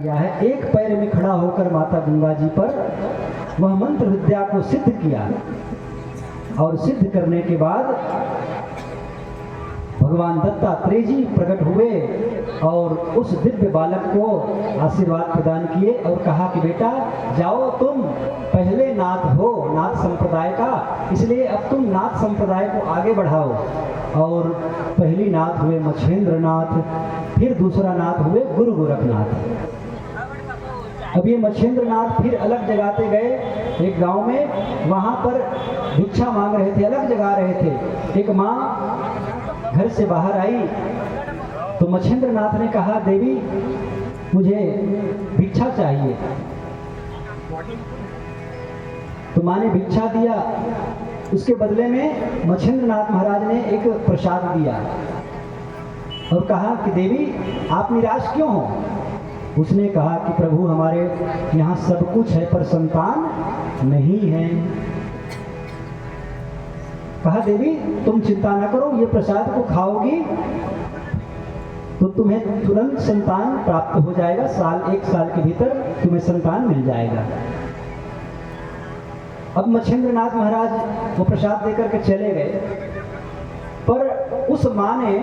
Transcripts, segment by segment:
किया है। एक पैर में खड़ा होकर माता गंगा जी पर वह मंत्र विद्या को सिद्ध किया और सिद्ध करने के बाद भगवान दत्तात्रेय जी प्रकट हुए और उस दिव्य बालक को आशीर्वाद प्रदान किए और कहा कि बेटा जाओ, तुम पहले नाथ हो नाथ संप्रदाय का, इसलिए अब तुम नाथ संप्रदाय को आगे बढ़ाओ। और पहली नाथ हुए मच्छेंद्र नाथ, फिर दूसरा नाथ हुए गुरु गोरखनाथ। अब ये मच्छेंद्र नाथ फिर अलग जगाते गए एक गांव में, वहां पर भिक्षा मांग रहे थे, अलग जगा रहे थे। एक माँ घर से बाहर आई तो मच्छेंद्र नाथ ने कहा, देवी मुझे भिक्षा चाहिए। तो माँ ने भिक्षा दिया, उसके बदले में मच्छेंद्र नाथ महाराज ने एक प्रसाद दिया और कहा कि देवी आप निराश क्यों हो। उसने कहा कि प्रभु हमारे यहाँ सब कुछ है पर संतान नहीं है। कहा देवी तुम चिंता न करो, ये प्रसाद को खाओगी तो तुम्हें तुरंत संतान प्राप्त हो जाएगा, एक साल के भीतर तुम्हें संतान मिल जाएगा। अब मच्छेंद्र नाथ महाराज वो प्रसाद देकर के चले गए, पर उस माँ ने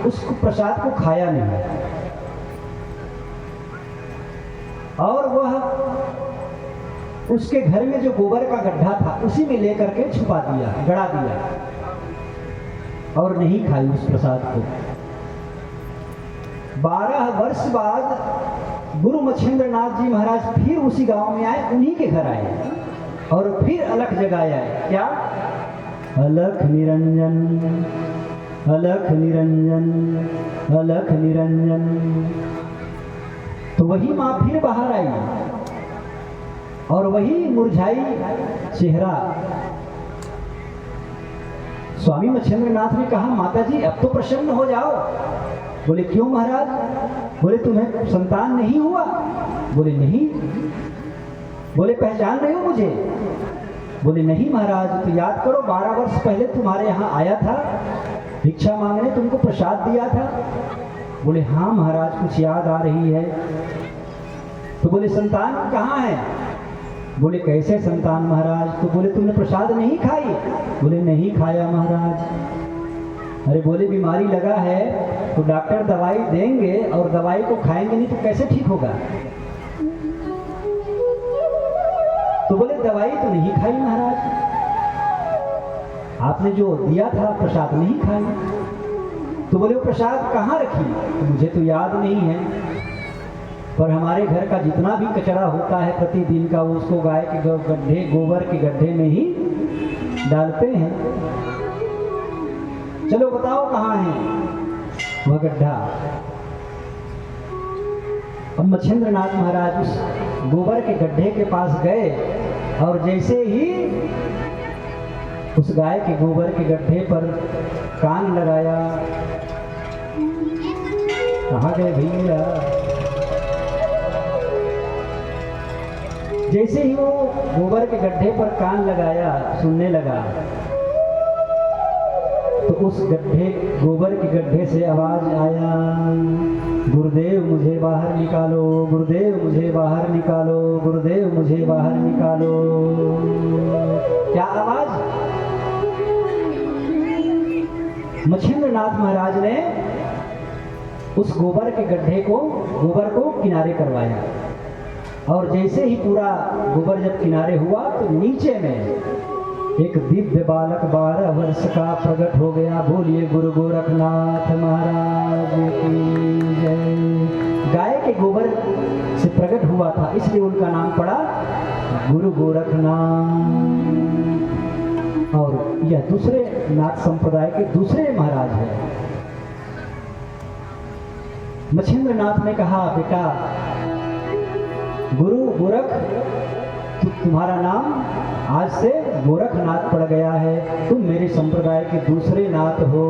उस प्रसाद को खाया नहीं और वह उसके घर में जो गोबर का गड्ढा था उसी में लेकर के छुपा दिया, गड़ा दिया और नहीं खाई उस प्रसाद को। 12 वर्ष बाद गुरु मच्छेंद्र नाथ जी महाराज फिर उसी गांव में आए, उन्हीं के घर आए और फिर अलख जगाया है। क्या? अलख निरंजन, अलख निरंजन, अलख निरंजन। तो वही माँ फिर बाहर आई और वही मुरझाई चेहरा। स्वामी मच्छेंद्र नाथ ने कहा, माता जी अब तो प्रसन्न हो जाओ। बोले क्यों महाराज? बोले तुम्हें संतान नहीं हुआ? बोले नहीं। बोले पहचान रहे हो मुझे? बोले नहीं महाराज। तो याद करो 12 वर्ष पहले तुम्हारे यहाँ आया था भिक्षा मांगने, तुमको प्रसाद दिया था। बोले हाँ महाराज कुछ याद आ रही है। तो बोले संतान कहाँ है? बोले कैसे संतान महाराज? तो बोले तुमने प्रसाद नहीं खाई? बोले नहीं खाया महाराज। अरे बोले बीमारी लगा है तो डॉक्टर दवाई देंगे और दवाई को खाएंगे नहीं तो कैसे ठीक होगा? तो बोले दवाई तो नहीं खाई महाराज, आपने जो दिया था प्रसाद नहीं खाई। तो बोले वो प्रसाद कहाँ रखी? तो मुझे तो याद नहीं है, पर हमारे घर का जितना भी कचरा होता है प्रतिदिन का वो उसको गाय के गड्ढे, गोबर के गड्ढे में ही डालते हैं। चलो बताओ कहाँ है वह गड्ढा? अब मच्छेंद्र नाथ महाराज उस गोबर के गड्ढे के पास गए और जैसे ही उस गाय के गोबर के गड्ढे पर कान लगाया, कहाँ गए भैया? जैसे ही वो गोबर के गड्ढे पर कान लगाया, सुनने लगा, तो उस गड्ढे, गोबर के गड्ढे से आवाज आया, गुरुदेव मुझे बाहर निकालो, गुरुदेव मुझे बाहर निकालो, गुरुदेव मुझे बाहर निकालो। क्या आवाज? मच्छेंद्र नाथ महाराज ने उस गोबर के गड्ढे को, गोबर को किनारे करवाया और जैसे ही पूरा गोबर जब किनारे हुआ तो नीचे में एक दिव्य बालक 12 वर्ष का प्रकट हो गया। बोलिए गुरु गोरखनाथ महाराज की जय। गाय के गोबर से प्रकट हुआ था इसलिए उनका नाम पड़ा गुरु गोरखनाथ। और यह दूसरे नाथ संप्रदाय के दूसरे महाराज हैं। मच्छेंद्र नाथ ने कहा, बेटा गुरु गोरख, तुम्हारा नाम आज से गोरखनाथ पड़ गया है, तुम मेरे संप्रदाय के दूसरे नाथ हो।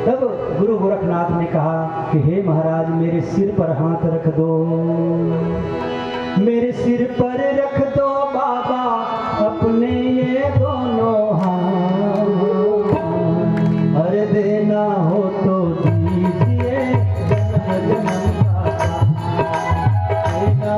तब गुरु गोरखनाथ ने कहा कि हे महाराज मेरे सिर पर हाथ रख दो, मेरे सिर पर रख दो बाबा अपने ये दोनों हाथ, अरे देना हो तो दीजिए जन्म जन्म का।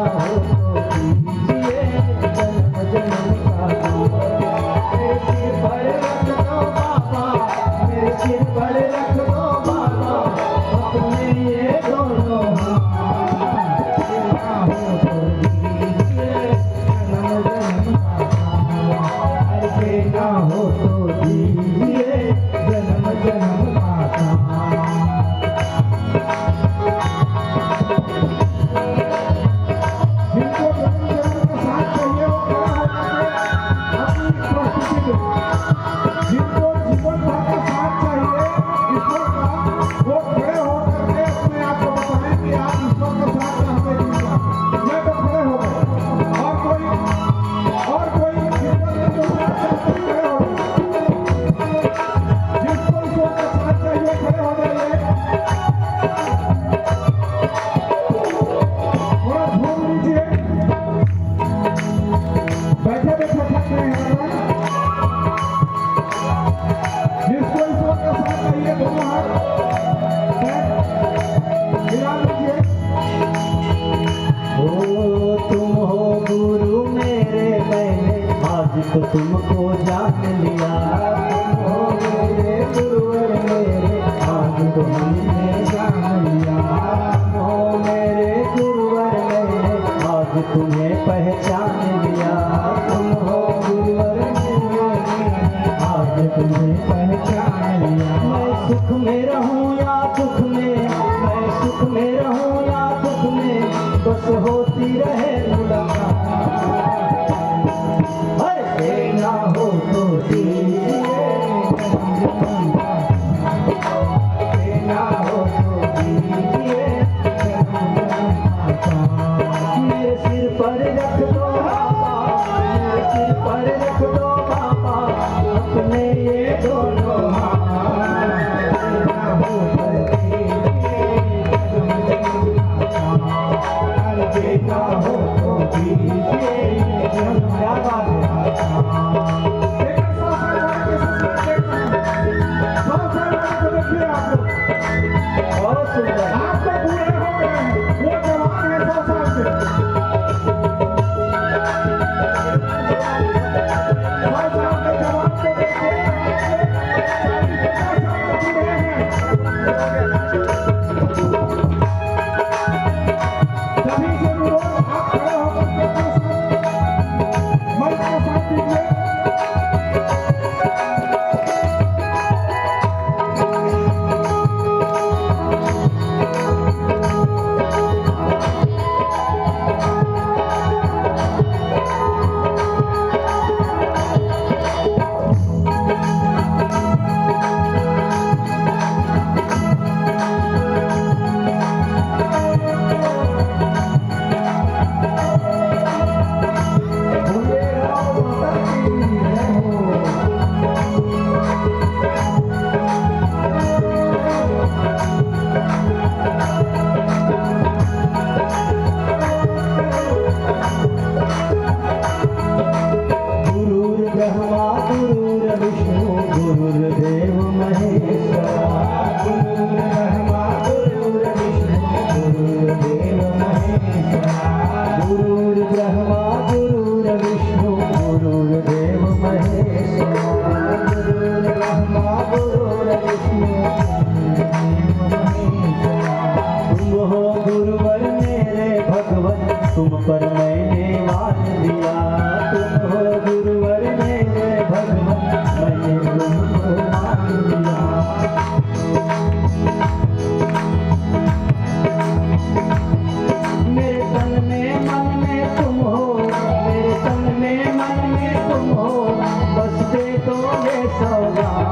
तुम्हें पहचान लिया, तुम हो गुरुवर मेरे, आज तुम्हें पहचान लिया। मैं सुख में रहूं या दुख में, मैं सुख में रहूं या दुख में, बस होती रहे मुलाकात। अरे देना हो तो दीजिए, देना हो तो दीजिए, मेरे सिर पर रख दो बाबा, मेरे सिर पर रख दो बाबा, अपने ये दोनों हाथ। देना हो तो देना हो तो दीजिए। क्या बात है। बहुत सुंदर। आप तो बूढ़े हो गए हैं, वो जवान है 100 साल से। 100 साल के जवान को देखिए, 40-50 साल के बूढ़े हैं। सभी से अनुरोध, आप खड़े होकर के मंच को साथ दीजिए। गुरुर्ब्रह्मा गुरुर्विष्णु गुरुर्देव महेश्वरा, गुरुर्ब्रह्मा गुरुर्विष्णु गुरुर्देव महेश्वरा, गुरुर्ब्रह्मा गुरुर्विष्णु गुरुर्देव महेश्वरा, गुरुर्ब्रह्मा गुरुर्विष्णु तुम हो गुरुवर मेरे भगवन, तुम पर मैंने मान दिया, तुम हो गुरुवर मेरे भगवन, मैंने तुमको मान दिया। मेरे तन में मन में तुम हो, मेरे तन में मन में तुम हो, बस दे दो ये सौगात।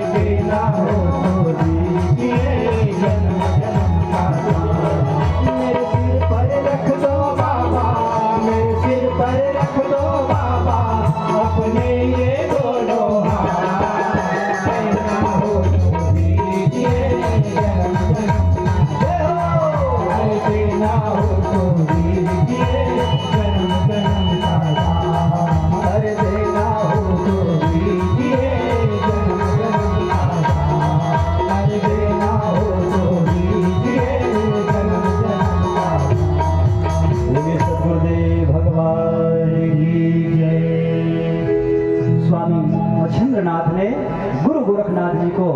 देना हो तो दीजिए, जन्म जन्म का साथ। मेरे सिर पर रख दो बाबा, मेरे सिर पर रख दो बाबा, अपने ये दोनों हाथ। देना हो तो दीजिए, जन्म जन्म का साथ। देना हो तो दीजिए, जन्म जन्म का साथ। अरे देना हो तो दीजिए, जन्म जन्म का साथ। अरे देना हो तो दीजिए, जन्म जन्म का साथ। बोले सद्गुरुदेव भगवान की जय। स्वामी मच्छिंद्रनाथ ने गुरु गोरखनाथ जी को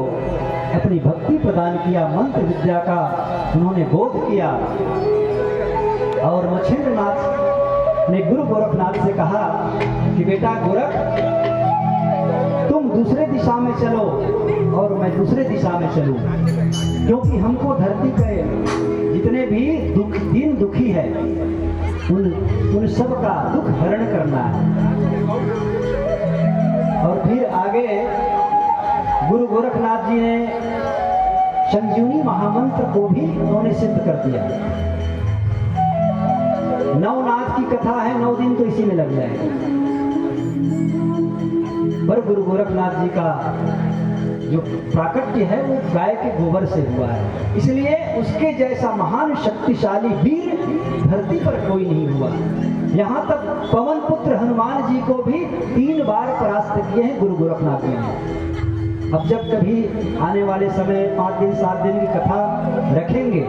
अपनी भक्ति प्रदान किया, मंत्र विद्या का उन्होंने बोध किया। और मच्छिंद्रनाथ ने गुरु गोरखनाथ से कहा कि बेटा गोरख, तुम दूसरे दिशा में चलो और मैं दूसरे दिशा में चलूं, क्योंकि हमको धरती पे जितने भी दीन दुखी है उन सब का दुख हरण करना है। और फिर आगे गुरु गोरखनाथ जी ने संजीवनी महामंत्र को भी उन्होंने सिद्ध कर दिया। नवनाथ की कथा है, 9 दिन तो इसी में लग जाएगा। पर गुरु गोरखनाथ जी का जो प्राकट्य है वो गाय के गोबर से हुआ है, इसलिए उसके जैसा महान शक्तिशाली वीर धरती पर कोई नहीं हुआ। यहाँ तक पवन पुत्र हनुमान जी को भी 3 बार परास्त किए हैं गुरु गोरखनाथ जी ने। अब जब कभी आने वाले समय 5 दिन 7 दिन की कथा रखेंगे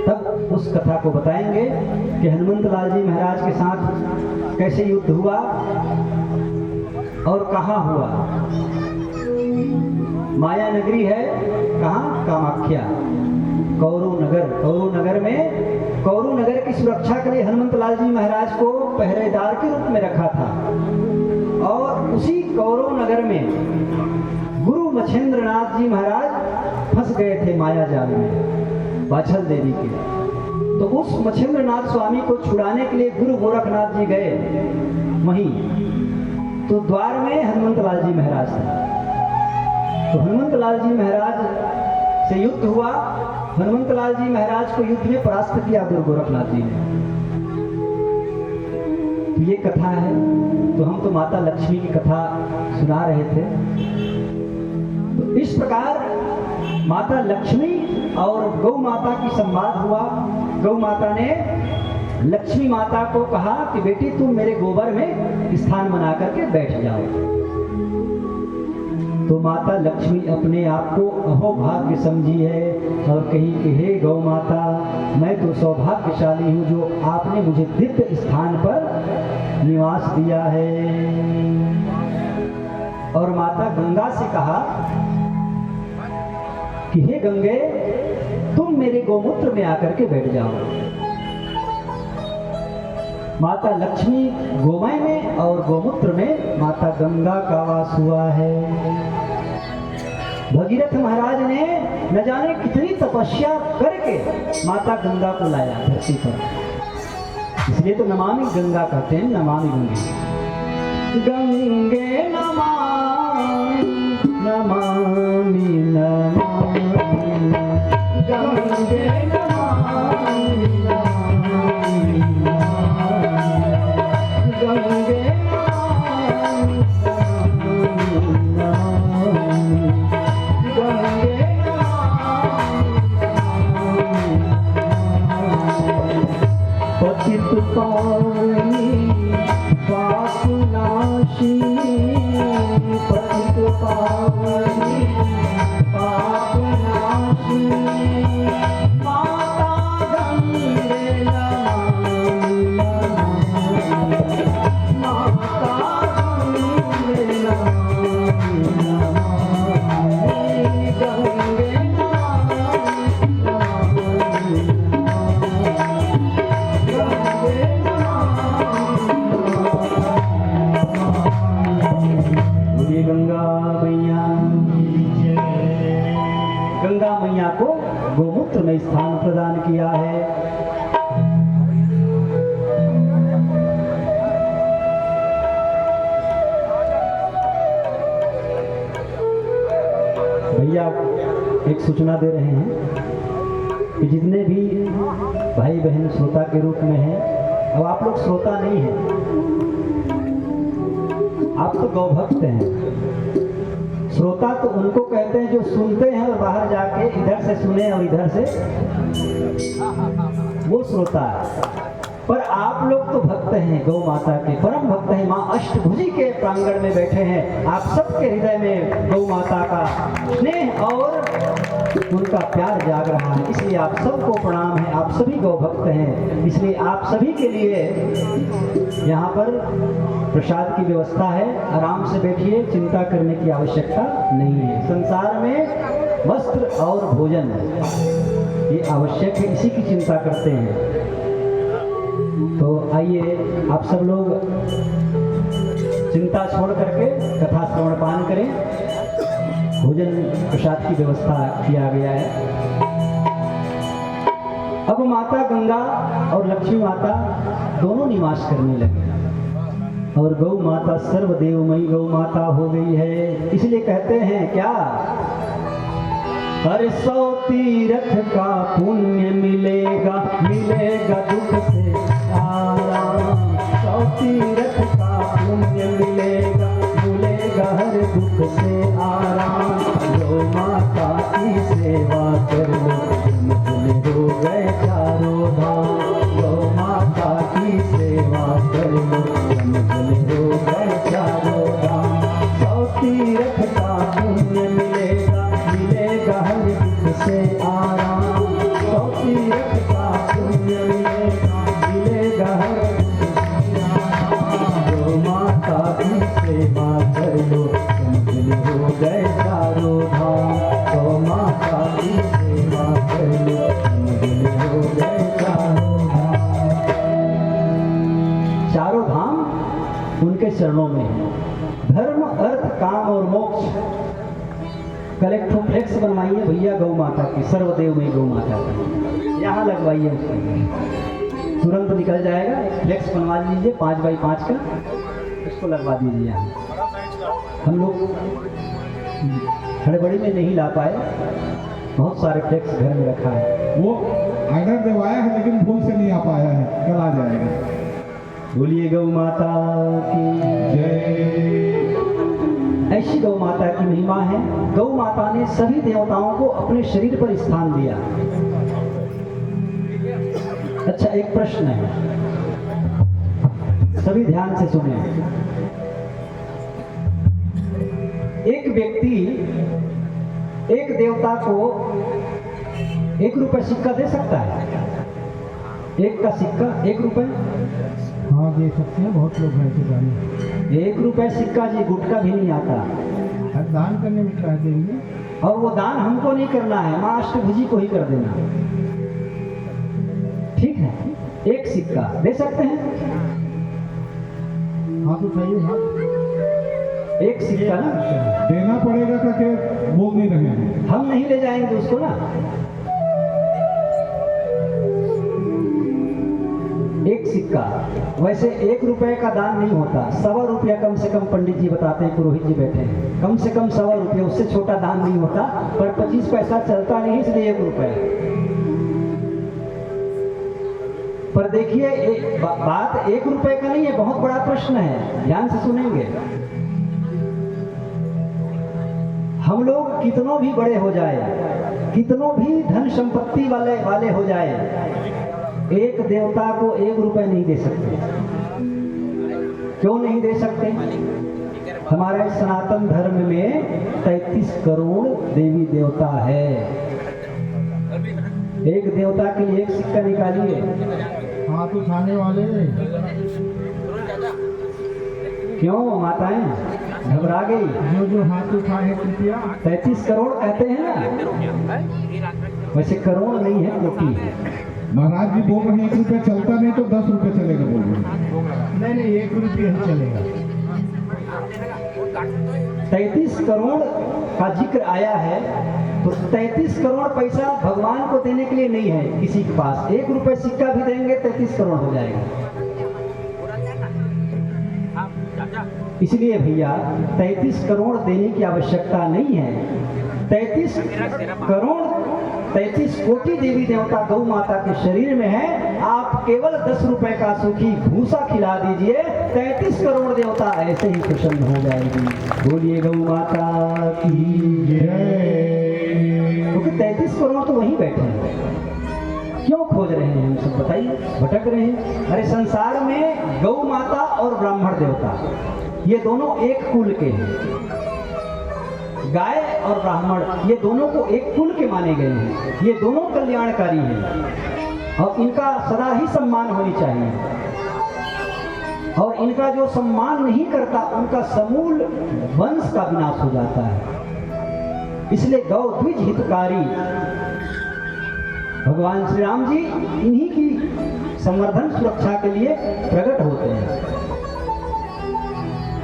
तब उस कथा को बताएंगे कि हनुमंत लाल जी महाराज के साथ कैसे युद्ध हुआ और कहाँ हुआ। माया नगरी है कहाँ? कामाख्या, कौरू नगर। कौरू नगर की सुरक्षा के लिए हनुमंत लाल जी महाराज को पहरेदार के रूप में रखा था। और उसी कौरू नगर में गुरु मछेंद्रनाथ जी महाराज फंस गए थे माया जाल में बाछल देवी के। तो उस मछेंद्रनाथ स्वामी को छुड़ाने के लिए गुरु गोरखनाथ जी गए वहीं। तो द्वार में हनुमंत लाल जी महाराज थे। तो हनुमंत लाल जी महाराज से युद्ध हुआ। हनुमंत लाल जी महाराज को युद्ध में परास्त किया गुरु गोरखनाथ जी ने। तो ये कथा है। तो हम तो माता लक्ष्मी की कथा सुना रहे थे। तो इस प्रकार माता लक्ष्मी और गौ माता की संवाद हुआ। गौ माता ने लक्ष्मी माता को कहा कि बेटी तुम मेरे गोबर में स्थान बना करके बैठ जाओ। तो माता लक्ष्मी अपने आप को अहोभाग्य समझी है और कही कि हे गौ माता, मैं तो सौभाग्यशाली हूँ जो आपने मुझे दिव्य स्थान पर निवास दिया है। और माता गंगा से कहा कि हे गंगे, तुम मेरे गोमूत्र में आकर के बैठ जाओ। माता लक्ष्मी गोमय में और गोमूत्र में माता गंगा का वास हुआ है। भगीरथ महाराज ने न जाने कितनी तपस्या करके माता गंगा को लाया धरती पर। इसलिए तो नमामि गंगा कहते हैं, नमामि गंगे। गंगे नमामि नमामि नमामि गंगे नमामि नमामि गंगे पतित पावनी पाप नाशिनी, पतित पावनी पाप नाशिनी, माता गंगे नमामि नमामि, माता गंगे नमामि नमामि, गंगे गंगा मैया को गोमूत्र में स्थान प्रदान किया है। भैया एक सूचना दे रहे हैं कि जितने भी भाई बहन श्रोता के रूप में हैं, अब आप लोग श्रोता नहीं हैं, आप तो गौभक्त हैं। श्रोता तो उनको कहते हैं जो सुनते हैं और बाहर जाके इधर से सुने और इधर से, वो श्रोता है। पर आप लोग तो भक्त हैं, गौ माता के परम भक्त हैं। माँ अष्टभुजी के प्रांगण में बैठे हैं। आप सबके हृदय में गौ माता का स्नेह और उनका प्यार जाग रहा है। इसलिए आप सबको प्रणाम है। आप सभी गौ भक्त हैं। इसलिए आप सभी के लिए यहाँ पर प्रसाद की व्यवस्था है। आराम से बैठिए, चिंता करने की आवश्यकता नहीं है। संसार में वस्त्र और भोजन ये आवश्यक है, इसी की चिंता करते हैं। तो आइए आप सब लोग चिंता छोड़ करके कथा श्रवण पान करें। भोजन प्रसाद की व्यवस्था किया गया है। अब माता गंगा और लक्ष्मी माता दोनों निवास करने लगे और गौ माता सर्वदेवमयी गौ माता हो गई है। इसलिए कहते हैं क्या, हर 100 तीर्थ का पुण्य मिलेगा, मिलेगा दुख से आराम। 100 तीर्थ का पुण्य मिलेगा, मिलेगा हर दुख से आराम। गौ माता की सेवा कर लो, मुझे हो गए चारों धाम। गौ माता की सेवा कर लो, मुझे हो गए चारों धाम। 100 तीर्थ का पुण्य मिलेगा, मिलेगा हर दुख से आराम। 100 तीर्थ का पुण्य मिलेगा, मिलेगा हर दुख से आराम। गौ माता की सेवा कर लो, मुझे हो गए चारों धाम। चरणों में है। धर्म, अर्थ, काम और मोक्ष। कल एक ठो फ्लेक्स बनवाइए भैया गौ माता की, सर्वदेव में गौ माता की, यहाँ लगवाइए उसको, तुरंत निकल जाएगा। एक फ्लेक्स बनवा लीजिए 5x5 का, उसको लगवा दीजिए यहाँ। हम लोग हड़बड़ी में नहीं ला पाए, बहुत सारे फ्लेक्स घर में रखा है। वो ऑर्डर दिलवाया है लेकिन भूल से नहीं आ पाया है, कल आ जाएगा। बोलिए गौ माता की जय। ऐसी गौ माता की महिमा है। गौ माता ने सभी देवताओं को अपने शरीर पर स्थान दिया। अच्छा, एक प्रश्न है, सभी ध्यान से सुने। एक व्यक्ति एक देवता को 1 रुपए सिक्का दे सकता है? 1 का सिक्का 1 रुपए? हाँ दे सकते हैं, बहुत लोग हैं ऐसे दानी। 1 रुपए सिक्का जी, गुटका भी नहीं आता। दान करने में क्या देंगे? और वो दान हमको नहीं करना है, माँ अष्टभुजी को ही कर देना। ठीक है, 1 सिक्का दे सकते हैं? हाँ तो सही है। 1 सिक्का ना देना पड़ेगा ताकि बोल नहीं रहे हैं। हम नहीं ले जाएंगे उसको ना। 1 सिक्का, वैसे 1 रुपए का दान नहीं होता, 1.25 रुपया कम से कम पंडित जी बताते हैं, पुरोहित जी बैठे हैं, कम से कम 1.25 रुपया, उससे छोटा दान नहीं होता। पर 25 पैसा चलता नहीं, इसलिए 1 रुपए। पर देखिए, बात 1 रुपए का नहीं है, बहुत बड़ा प्रश्न है, ध्यान से सुनेंगे। हम लोग कितनों भी बड़े हो जाए, कितनों भी धन संपत्ति वाले हो जाए, एक देवता को 1 रुपए नहीं दे सकते। क्यों नहीं दे सकते? हमारे सनातन धर्म में 33 करोड़ देवी देवता है। एक देवता के लिए 1 सिक्का निकालिए। हाथ उठाने वाले क्यों माताएं घबरा गई? जो हाथ उठाए कृपया। 33 करोड़ कहते हैं ना, वैसे करोड़ नहीं है, कोटि है। महाराज जी बोल रहे हैं 1 रुपया चलता नहीं तो 10 रुपये चलेगा, बोल रहे हैं। नहीं 1 रुपया ही चलेगा। 33 करोड़ का जिक्र आया है, तो 33 करोड़ पैसा भगवान को देने के लिए नहीं है किसी के पास। 1 रुपए सिक्का भी देंगे 33 करोड़ हो जाएगा। इसलिए भैया 33 करोड़ देने की आवश्यकता नहीं है। 33 करोड़ 33 कोटि देवी देवता गौ माता के शरीर में है। आप केवल 10 रुपए का सूखी भूसा खिला दीजिए, 33 करोड़ देवता ऐसे ही प्रसन्न हो जाएगी। बोलिए गौ माता की जय। क्योंकि 33 करोड़ तो वहीं बैठे हैं, क्यों खोज रहे हैं हम सब बताइए, भटक रहे हैं। अरे संसार में गौ माता और ब्राह्मण देवता ये दोनों एक कुल के हैं। गाय और ब्राह्मण ये दोनों को एक कुल के माने गए हैं। ये दोनों कल्याणकारी हैं और इनका सदा ही सम्मान होनी चाहिए। और इनका जो सम्मान नहीं करता उनका समूल वंश का विनाश हो जाता है। इसलिए गौ द्विज हितकारी भगवान श्री राम जी इन्हीं की संवर्धन सुरक्षा के लिए प्रकट होते हैं।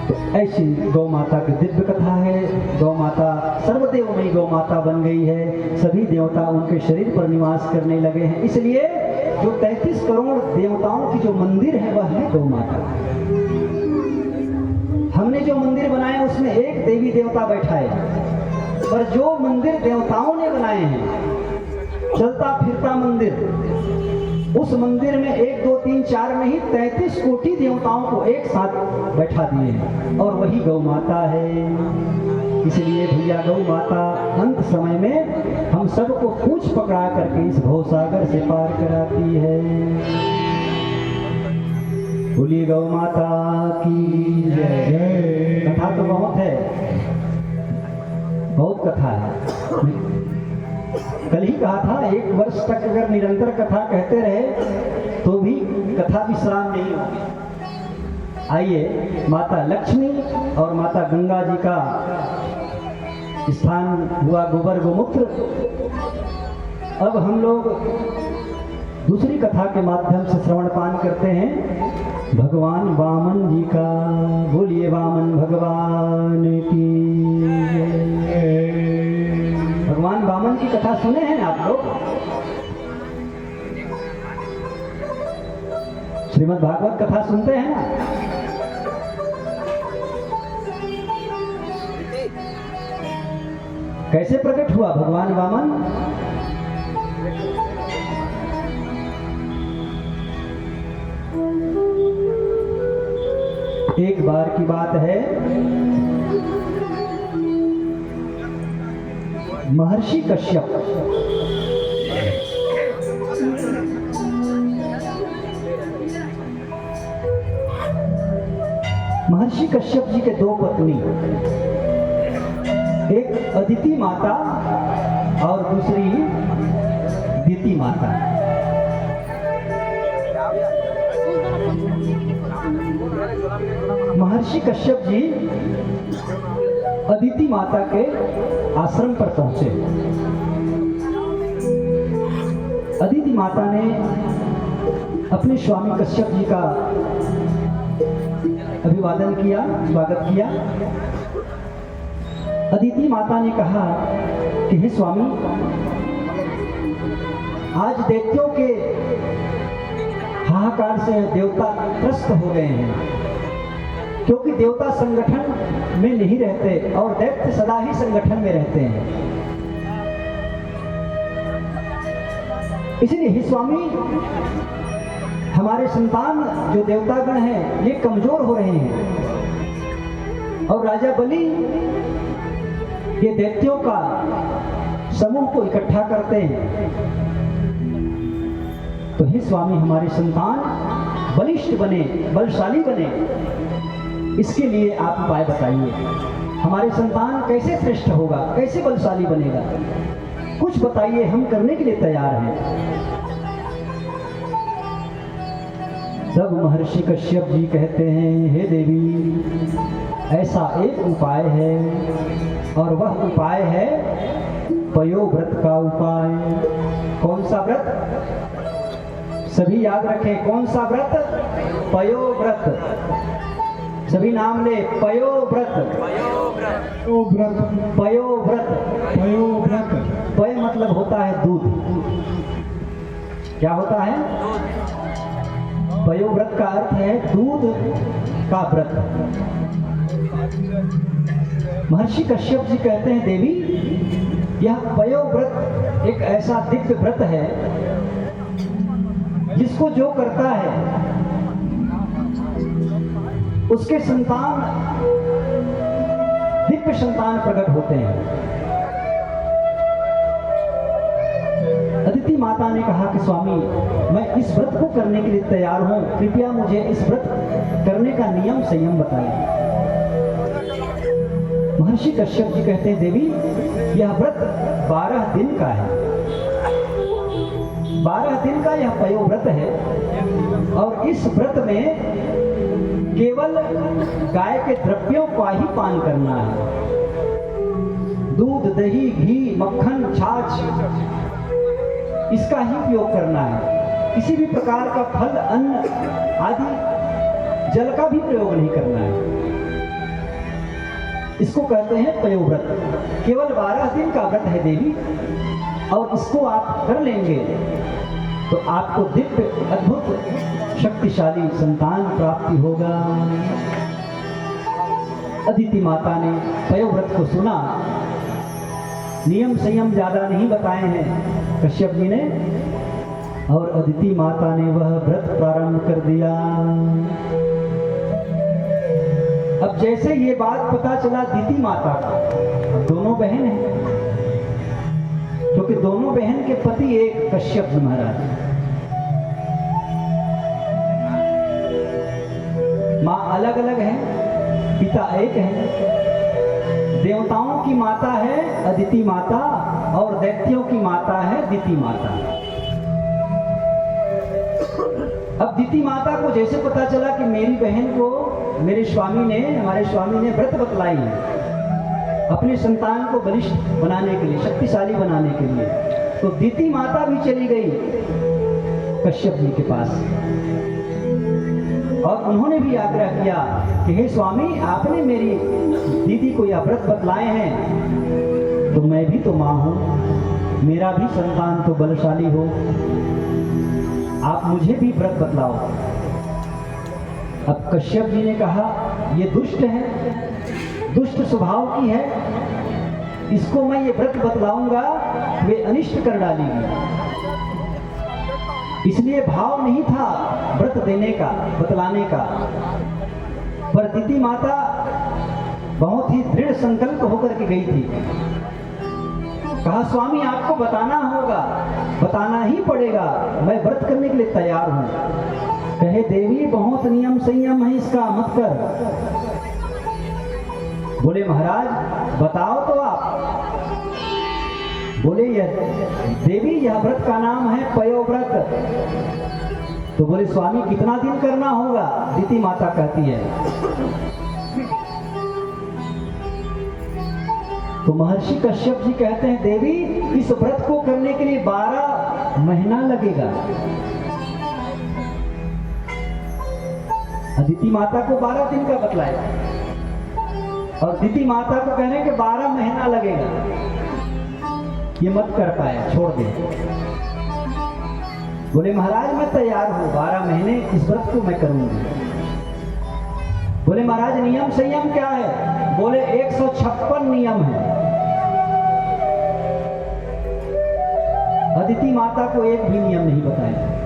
तो ऐसी गौ माता की दिव्य कथा है। गौ माता सर्वदेवमयी गौ माता बन गई है। सभी देवता उनके शरीर पर निवास करने लगे हैं। इसलिए जो 33 करोड़ देवताओं की जो मंदिर है वह है गौ माता। हमने जो मंदिर बनाए उसमें एक देवी देवता बैठाए, पर जो मंदिर देवताओं ने बनाए हैं चलता फिरता मंदिर, उस मंदिर में 1 2 3 4 नहीं 33 कोटि देवताओं को एक साथ बैठा दिए हैं और वही गौ माता है। इसलिए भैया गौ माता अंत समय में हम सबको पूछ पकड़ा करके इस भवसागर से पार कराती है। बोलिए गौ माता की जय। कथा तो बहुत है, बहुत कथा है। कल ही कहा था 1 वर्ष तक अगर निरंतर कथा कहते रहे तो भी कथा विश्राम नहीं होगी। आइए, माता लक्ष्मी और माता गंगा जी का स्थान हुआ गोबर गोमूत्र। अब हम लोग दूसरी कथा के माध्यम से श्रवण पान करते हैं। भगवान वामन जी का, बोलिए वामन भगवान की। भगवान वामन की कथा सुने हैं आप लोग? श्रीमद् भागवत कथा सुनते हैं ना? कैसे प्रकट हुआ भगवान वामन? एक बार की बात है, महर्षि कश्यप जी के दो पत्नी, एक अदिति माता और दूसरी दिति माता। महर्षि कश्यप जी अदिति माता के आश्रम पर पहुंचे। अदिति माता ने अपने स्वामी कश्यप जी का अभिवादन किया, स्वागत किया। अदिति माता ने कहा कि हे स्वामी, आज दैत्यों के हाहाकार से देवता त्रस्त हो गए हैं, क्योंकि देवता संगठन में नहीं रहते और दैत्य सदा ही संगठन में रहते हैं। इसलिए हे स्वामी, हमारे संतान जो देवतागण हैं ये कमजोर हो रहे हैं और राजा बलि ये दैत्यों का समूह को इकट्ठा करते हैं। तो हे स्वामी, हमारे संतान बलिष्ठ बने, बलशाली बने, इसके लिए आप उपाय बताइए। हमारे संतान कैसे श्रेष्ठ होगा, कैसे बलशाली बनेगा, कुछ बताइए, हम करने के लिए तैयार हैं। तब महर्षि कश्यप जी कहते हैं, हे देवी, ऐसा एक उपाय है और वह उपाय है पयोव्रत का उपाय। कौन सा व्रत? सभी याद रखें, कौन सा व्रत? पयोव्रत। सभी नाम ले, पयोव्रत। पयोव्रत। पय मतलब होता है दूध। क्या होता है? पयोव्रत का अर्थ है दूध का व्रत। महर्षि कश्यप जी कहते हैं, देवी, यह पयोव्रत एक ऐसा दिव्य व्रत है जिसको जो करता है उसके संतान, दिव्य संतान प्रकट होते हैं। अदिति माता ने कहा कि स्वामी, मैं इस व्रत को करने के लिए तैयार हूं, कृपया मुझे इस व्रत करने का नियम संयम बताइए। महर्षि कश्यप जी कहते हैं, देवी, यह व्रत 12 दिन का है। 12 दिन का यह पयोव्रत है और इस व्रत में केवल गाय के द्रव्यों का ही पान करना है। दूध, दही, घी, मक्खन, छाछ, इसका ही उपयोग करना है। किसी भी प्रकार का फल, अन्न आदि जल का भी प्रयोग नहीं करना है। इसको कहते हैं पयोव्रत। केवल 12 दिन का व्रत है देवी, और इसको आप कर लेंगे तो आपको दिव्य, अद्भुत, शक्तिशाली संतान प्राप्ति होगा। अदिति माता ने पयोव्रत को सुना। नियम संयम ज्यादा नहीं बताए हैं कश्यप जी ने, और अदिति माता ने वह व्रत प्रारंभ कर दिया। अब जैसे ये बात पता चला दिति माता का, दोनों बहन हैं, क्योंकि दोनों बहन के पति एक कश्यप जी महाराज, मां अलग अलग है, पिता एक है। देवताओं की माता है अदिति माता और दैत्यों की माता है दिति माता। अब दिति माता को जैसे पता चला कि मेरी बहन को मेरे स्वामी ने, हमारे स्वामी ने व्रत बतलाई है अपने संतान को बलिष्ठ बनाने के लिए, शक्तिशाली बनाने के लिए, तो दिति माता भी चली गई कश्यप जी के पास। और उन्होंने भी आग्रह किया कि हे स्वामी, आपने मेरी दीदी को यह व्रत बतलाए हैं, तो मैं भी तो माँ हूँ, मेरा भी संतान तो बलशाली हो, आप मुझे भी व्रत बतलाओ। अब कश्यप जी ने कहा, ये दुष्ट है, दुष्ट स्वभाव की है, इसको मैं ये व्रत बतलाऊंगा वे अनिष्ट कर डालेगी। इसलिए भाव नहीं था व्रत देने का, बतलाने का। पर दीदी माता बहुत ही दृढ़ संकल्प होकर के गई थी। कहा, स्वामी आपको बताना होगा, बताना ही पड़ेगा, मैं व्रत करने के लिए तैयार हूं। कहे, देवी बहुत नियम संयम है इसका, मत कर। बोले, महाराज बताओ तो आप। बोले, देवी यह व्रत का नाम है पयोव्रत। तो बोले, स्वामी कितना दिन करना होगा? दीदी माता कहती है। तो महर्षि कश्यप जी कहते हैं, देवी इस व्रत को करने के लिए 12 महीना लगेगा। अदिति माता को 12 दिन का बतलाया और दीदी माता को कहने के 12 महीना लगेगा। ये मत कर पाए, छोड़ दे। बोले, महाराज मैं तैयार हूं, 12 महीने इस व्रत को मैं करूंगी। बोले, महाराज नियम संयम क्या है? बोले, 156 नियम है। अदिति माता को एक भी नियम नहीं बताया।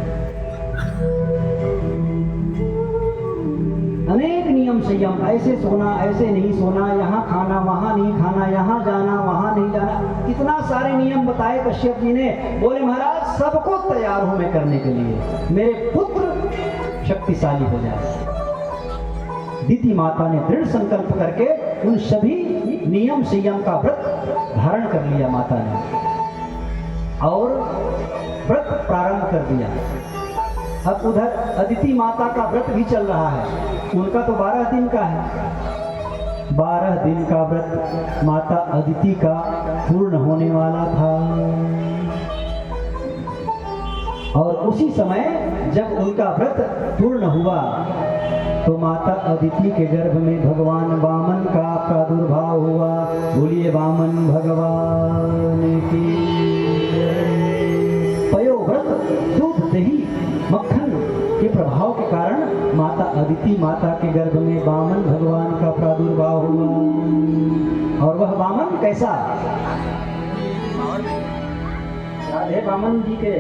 अनेक नियम संयम, ऐसे सोना, ऐसे नहीं सोना, यहाँ खाना, वहां नहीं खाना, यहाँ जाना, वहां नहीं जाना, कितना सारे नियम बताए कश्यप जी ने। बोले, महाराज सबको तैयार हूं मैं करने के लिए, मेरे पुत्र शक्तिशाली हो जाए। दीदी माता ने दृढ़ संकल्प करके उन सभी नियम संयम का व्रत धारण कर लिया माता ने और व्रत प्रारंभ कर दिया। अब उधर अदिति माता का व्रत भी चल रहा है, उनका तो 12 दिन का है। 12 दिन का व्रत माता अदिति का पूर्ण होने वाला था। और उसी समय जब उनका व्रत पूर्ण हुआ तो माता अदिति के गर्भ में भगवान वामन का प्रादुर्भाव हुआ। बोलिए वामन भगवान की। पयोव्रत, दूध दही मक्खन के प्रभाव के कारण माता अदिति माता के गर्भ में वामन भगवान का प्रादुर्भाव हुआ। और वह वामन कैसा? याद है वामन जी के?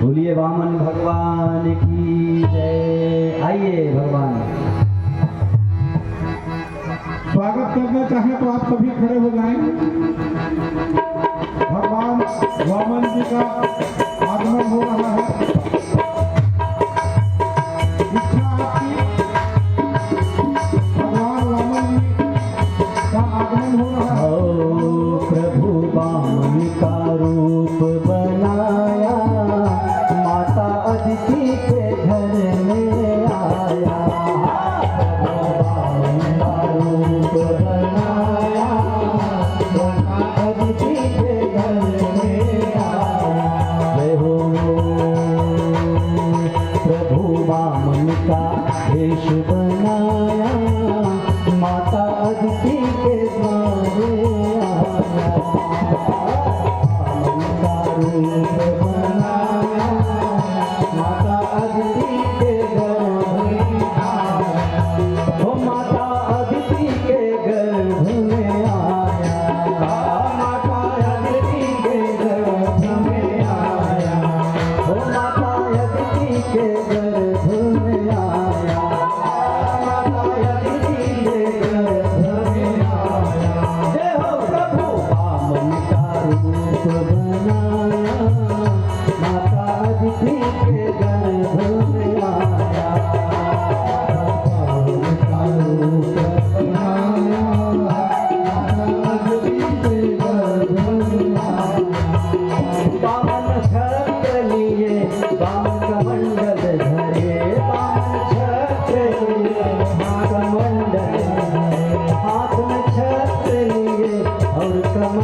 बोलिए वामन भगवान की जय। आइए भगवान, स्वागत करना चाहें तो आप सभी खड़े हो जाएं। भगवान वामन जी का आगमन हो रहा है। इच्छा आपकी, भगवान वामन जी का आगमन हो रहा है। ओ प्रभु वामन का रूप बनाया, माता अदिति के घर में आया। वामन का रूप बनाया, माता अदिति के घर में आया। जय हो प्रभु वामन का वेश बनाया, माता अदिति के द्वारे आया। वामन का रूप बनाया, माता अदिति के गर्भ में आया। ओ माता अदिति के गर्भ में आया। माता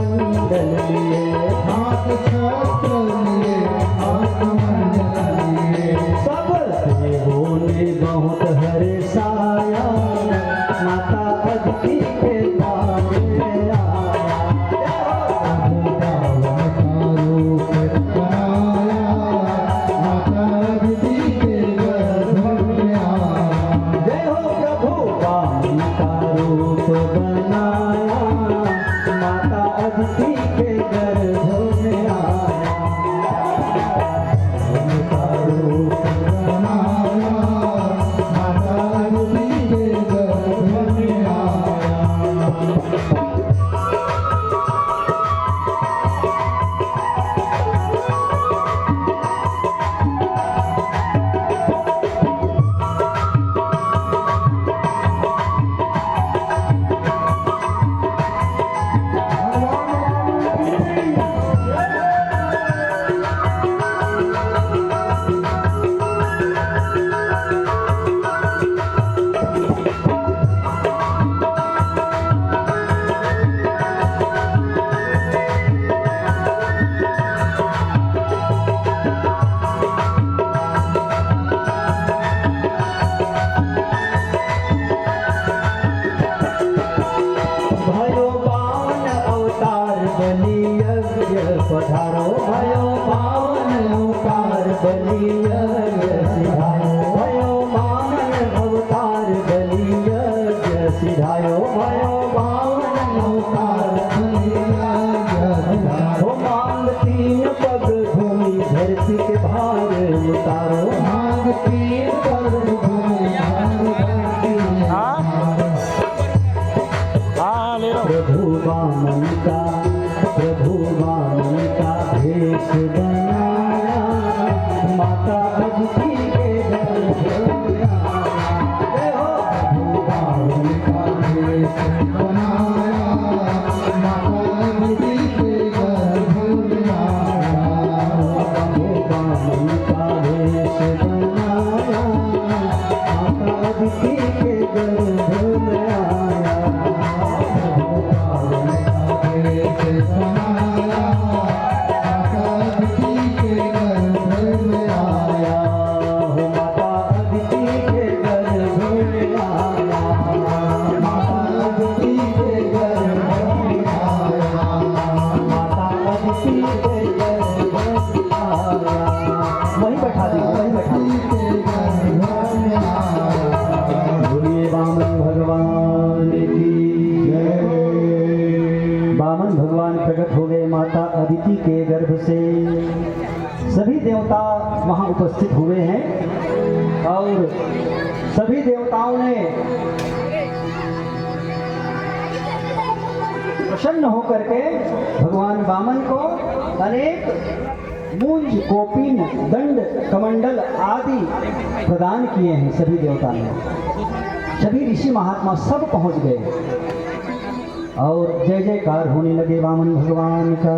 कमंडल लिए, हाथ छत्र लिए, हाथ कमंडल लिए। सब देवों ने बहुत हर्षाया, माता अदिति के द्वारे आया। रूप बनाया, माता अदिति के गर्भ में आया। जय हो प्रभु वामन का रूप बनाया, माता अदिति के गर्भ में आया। उनका रूप बनाया, माता अदिति के गर्भ में आया। भयो पावन अवतार बलि यज्ञ पधारो, भयो पावन अवतार बलि यज्ञ सिधायो, भयो पावन अवतार बलि यज्ञ सिधायो, भयो पावन अवतार हो मांग तीन पग भूमि धरती के भार उतारो, मांग तीन पग भूमि प्रभु वामन का भेष बनाया, माता अदिति के गर्भ में आया। जय हो प्रभु वामन का भेष बनाया, माता अदिति के गर्भ में आया। प्रभु वामन का भेष बनाया, माता अदिति के गर्भ में आया। हो माता अदिति के गर्भ में आया, माता अदिति के गर्भ में आया, माता अदिति के गर्भ में आया। वहीं बैठा दी, वहीं बैठा दी। बोलिए वामन भगवान की जय। वामन भगवान प्रकट हो गए माता अदिति के गर्भ से। सभी देवता वहां उपस्थित हुए हैं और सभी देवताओं ने प्रसन्न होकर के भगवान वामन को अनेक मूंज, कोपिन, दंड, कमंडल आदि प्रदान किए हैं। सभी देवता ने, सभी ऋषि महात्मा सब पहुंच गए और जय जयकार होने लगे वामन भगवान का।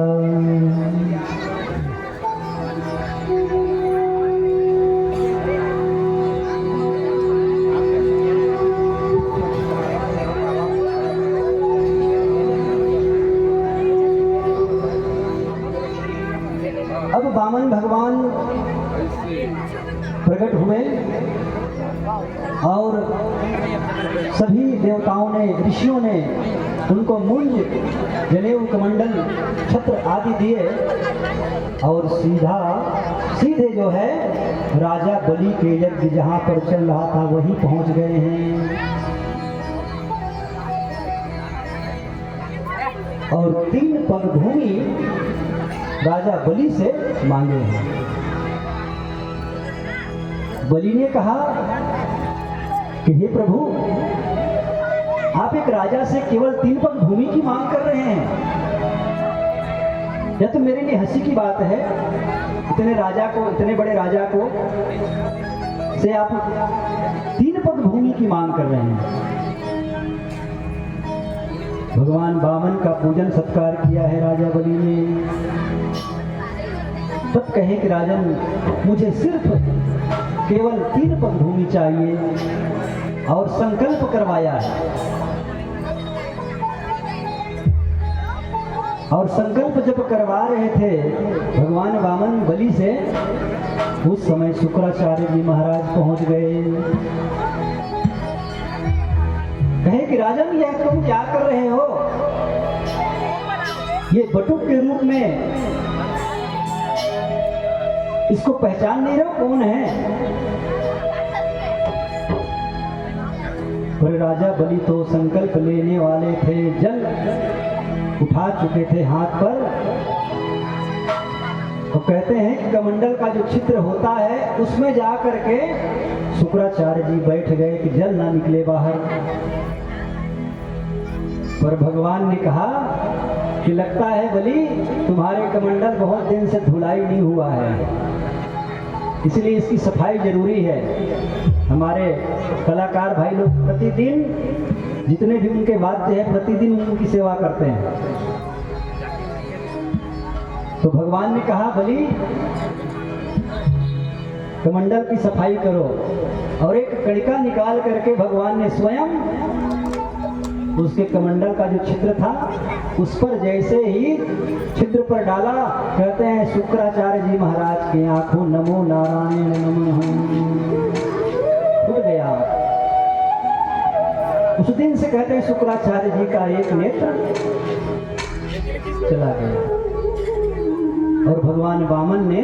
अब वामन भगवान प्रकट हुए और सभी देवताओं ने, ऋषियों ने उनको मुंज, जनेऊ, कमंडल, छत्र आदि दिए और सीधे जो है राजा बलि के यज्ञ जहाँ पर चल रहा था वहीं पहुंच गए हैं और 3 पग भूमि राजा बलि से मांगे हैं। बलि ने कहा कि हे प्रभु, आप एक राजा से केवल 3 पग भूमि की मांग कर रहे हैं। यह तो मेरे लिए हंसी की बात है। इतने बड़े राजा को से आप 3 पग भूमि की मांग कर रहे हैं। भगवान वामन का पूजन सत्कार किया है राजा बलि ने। तब कहे कि राजन, मुझे सिर्फ केवल 3 पग भूमि चाहिए और संकल्प करवाया है। और संकल्प जब करवा रहे थे भगवान वामन बलि से, उस समय शुक्राचार्य जी महाराज पहुंच गए। कहे कि राजन, यह तुम क्या कर रहे हो? ये बटुक के रूप में, इसको पहचान नहीं रहे कौन है? पर राजा बलि तो संकल्प लेने वाले थे, जल उठा चुके थे हाथ पर। तो कहते हैं कि कमंडल का जो छिद्र होता है उसमें जा करके शुक्राचार्य जी बैठ गए कि जल ना निकले बाहर। पर भगवान ने कहा कि लगता है बलि, तुम्हारे कमंडल बहुत दिन से धुलाई नहीं हुआ है, इसलिए इसकी सफाई जरूरी है। हमारे कलाकार भाई लोग प्रतिदिन, जितने भी उनके वाद्य हैं, प्रतिदिन उनकी सेवा करते हैं। तो भगवान ने कहा बलि, कमंडल की सफाई करो। और एक कड़िका निकाल करके भगवान ने स्वयं उसके कमंडल का जो छिद्र था उस पर जैसे ही छिद्र पर डाला, कहते हैं शुक्राचार्य जी महाराज की आंखों नमो नारायण नमः खुल गया। उस दिन से कहते हैं शुक्राचार्य जी का एक नेत्र चला गया। और भगवान वामन ने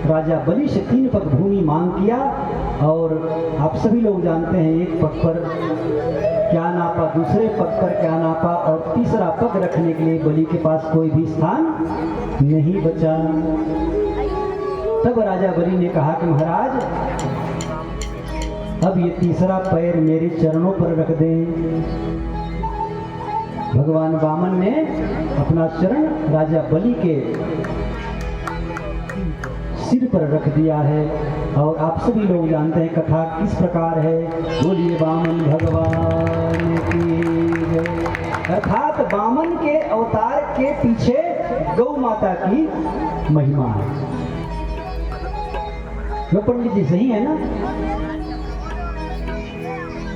राजा बलि से 3 पग भूमि मांग किया। और आप सभी लोग जानते हैं, एक पग पर क्या नापा, दूसरे पग पर क्या नापा, और तीसरा पग रखने के लिए बलि के पास कोई भी स्थान नहीं बचा। तब राजा बलि ने कहा कि महाराज, अब ये तीसरा पैर मेरे चरणों पर रख दें। भगवान वामन ने अपना चरण राजा बलि के सिर पर रख दिया है। और आप सभी लोग जानते हैं कथा किस प्रकार है। बोलिए वामन भगवान की जय। अर्थात वामन के अवतार के पीछे गौ माता की महिमा है। वो पंडित जी सही है ना?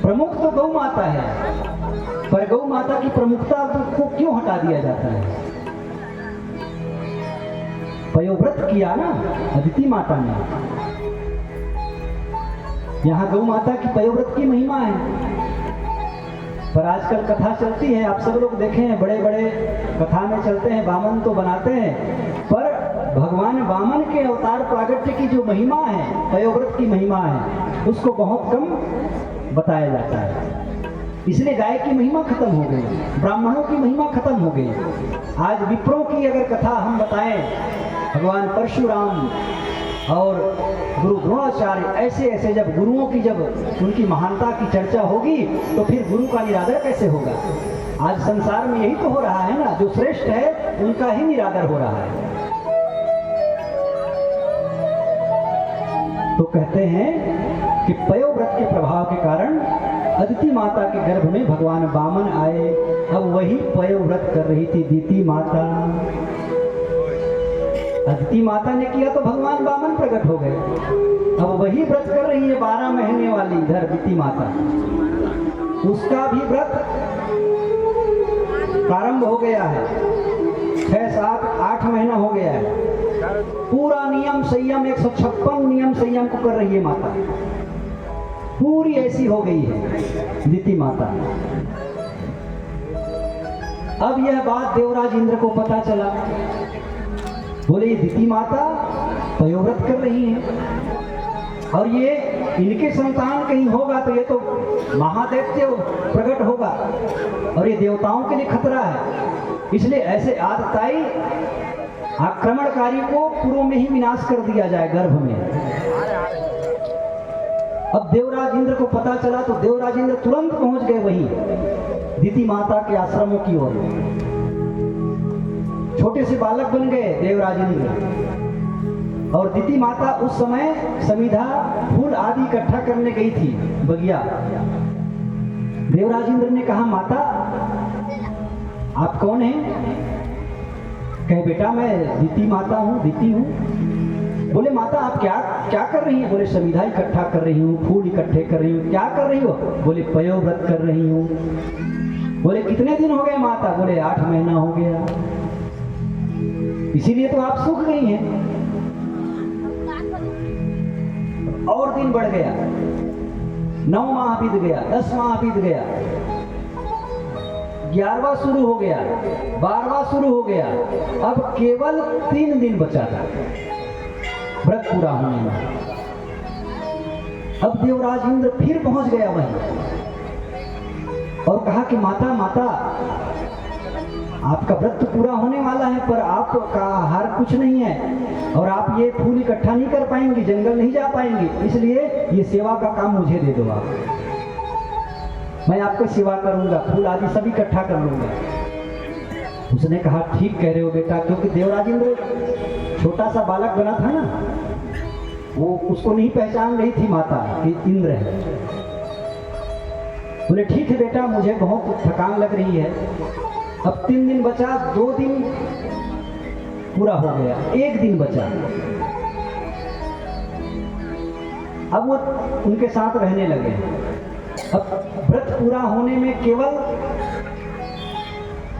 प्रमुख तो गौ माता है, पर गौ माता की प्रमुखता को क्यों हटा दिया जाता है? पयोव्रत किया ना अदिति माता ने। यहाँ गौ माता की पयोव्रत की महिमा है। पर आजकल कथा चलती है, आप सब लोग देखे हैं, बड़े बड़े कथा में चलते हैं, वामन तो बनाते हैं, पर भगवान वामन के अवतार प्रागट्य की जो महिमा है, पयोव्रत की महिमा है, उसको बहुत कम बताया जाता है। इसलिए गाय की महिमा खत्म हो गई, ब्राह्मणों की महिमा खत्म हो गई। आज विप्रों की अगर कथा हम बताएं, भगवान परशुराम और गुरु द्रोणाचार्य, ऐसे ऐसे जब गुरुओं की, जब उनकी महानता की चर्चा होगी तो फिर गुरु का निरादर कैसे होगा? आज संसार में यही तो हो रहा है ना, जो श्रेष्ठ है उनका ही निरादर हो रहा है। तो कहते हैं कि पयोव्रत के प्रभाव के कारण अदिति माता के गर्भ में भगवान वामन आए। अब वही पयोव्रत कर रही थी दिति माता। अदिति माता ने किया तो भगवान वामन प्रकट हो गए। अब वही व्रत कर रही है 12 महीने वाली इधर दिति माता। उसका भी व्रत प्रारंभ हो गया है, 6, 7, 8 महीना हो गया है। पूरा नियम संयम, 156 नियम संयम को कर रही है माता। पूरी ऐसी हो गई है दिति माता। अब यह बात देवराज इंद्र को पता चला। बोले ये दिति माता पयोव्रत कर रही है और ये इनके संतान कहीं होगा तो ये तो महादैत्य प्रकट होगा और ये देवताओं के लिए खतरा है। इसलिए ऐसे आतताई आक्रमणकारी को पूर्व में ही विनाश कर दिया जाए गर्भ में। अब देवराज इंद्र को पता चला तो देवराज इंद्र तुरंत पहुंच गए वहीं दिति माता के आश्रमों की ओर। छोटे से बालक बन गए देवराज इंद्र। और दिति माता उस समय समिधा फूल आदि इकट्ठा करने गई थी बगिया। देवराज इंद्र ने कहा, माता आप कौन हैं? कहे, बेटा मैं दिति माता हूँ, दिति हूँ। बोले, माता आप क्या कर रही हैं? बोले, समिधा इकट्ठा कर रही हूँ, फूल इकट्ठे कर रही हूँ। क्या कर रही हो? बोले, पयोव्रत कर रही हूँ। बोले, कितने दिन हो गए माता? बोले, 8 महीना हो गया। इसीलिए तो आप सूख गई हैं। और दिन बढ़ गया, 9 माह बीत गया, 10 माह बीत गया, 11वां शुरू हो गया, 12वां शुरू हो गया। अब केवल 3 दिन बचा था व्रत पूरा होने में। अब देवराज इंद्र फिर पहुंच गया वहीं और कहा कि माता माता, आपका व्रत तो पूरा होने वाला है, पर आपका आहार कुछ नहीं है और आप ये फूल इकट्ठा नहीं कर पाएंगी, जंगल नहीं जा पाएंगी, इसलिए ये सेवा का काम मुझे दे दो आप। मैं आपको सेवा करूंगा, फूल आदि सब इकट्ठा कर लूंगा। उसने कहा ठीक कह रहे हो बेटा, क्योंकि देवराज इंद्र छोटा सा बालक बना था ना, वो उसको नहीं पहचान रही थी माता कि इंद्र है। बोले ठीक है बेटा, मुझे बहुत थकान लग रही है, अब 3 दिन बचा, 2 दिन पूरा हो गया, 1 दिन बचा। अब वो उनके साथ रहने लगे। अब व्रत पूरा होने में केवल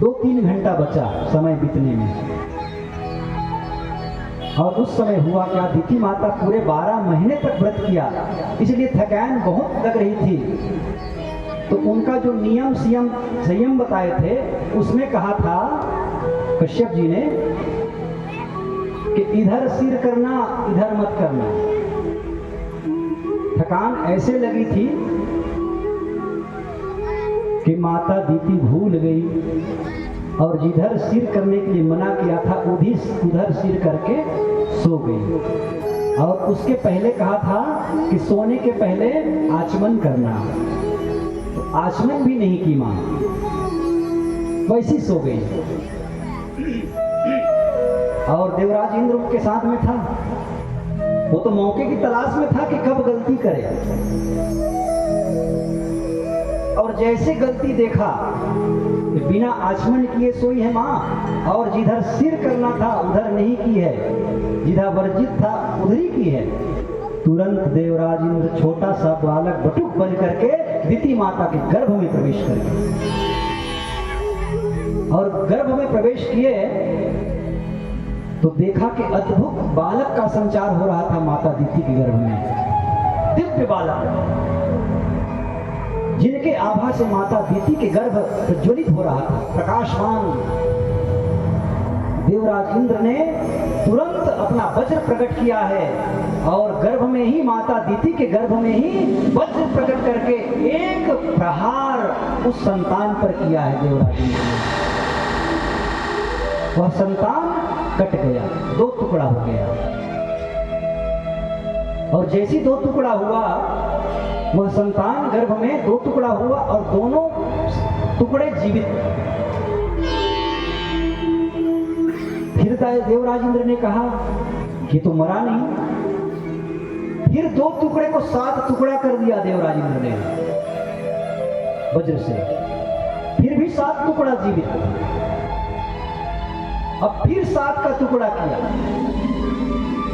2-3 घंटा बचा समय बीतने में। और उस समय हुआ क्या, दिति माता पूरे 12 महीने तक व्रत किया, इसलिए थकान बहुत लग रही थी। तो उनका जो नियम संयम बताए थे, उसमें कहा था कश्यप जी ने कि इधर सिर करना, इधर मत करना। थकान ऐसे लगी थी कि माता दीति भूल गई और जिधर सिर करने के लिए मना किया था उधर सिर करके सो गई। और उसके पहले कहा था कि सोने के पहले आचमन करना, तो आचमन भी नहीं की मां, वैसी सो गई। और देवराज इंद्र उनके साथ में था, वो तो मौके की तलाश में था कि कब गलती करे। और जैसे गलती देखा कि बिना आचमन किए सोई है मां, और जिधर सिर करना था उधर नहीं की है, जिधर वर्जित था उधर ही की है। तुरंत देवराज इंद्र छोटा सा बालक बटुक बन करके दिति माता के गर्भ में प्रवेश कर गए। और गर्भ में प्रवेश किए तो देखा कि अद्भुत बालक का संचार हो रहा था माता दिति के गर्भ में। दिव्य बालक, जिनके आभा से माता दिति के गर्भ प्रज्वलित हो रहा था, प्रकाशमान। देवराज इंद्र ने तुरंत अपना वज्र प्रकट किया है और गर्भ में ही, माता दिति के गर्भ में ही वज्र प्रकट करके एक प्रहार उस संतान पर किया है देवराज इंद्र ने। वह संतान कट गया, 2 टुकड़ा हो गया। और जैसी 2 टुकड़ा हुआ, वह संतान गर्भ में 2 टुकड़ा हुआ और दोनों टुकड़े जीवित। फिर देवराज इंद्र ने कहा कि तो मरा नहीं। फिर 2 टुकड़े को 7 टुकड़ा कर दिया देवराज इंद्र ने वज्र से, फिर भी 7 टुकड़ा जीवित। अब फिर 7 का टुकड़ा किया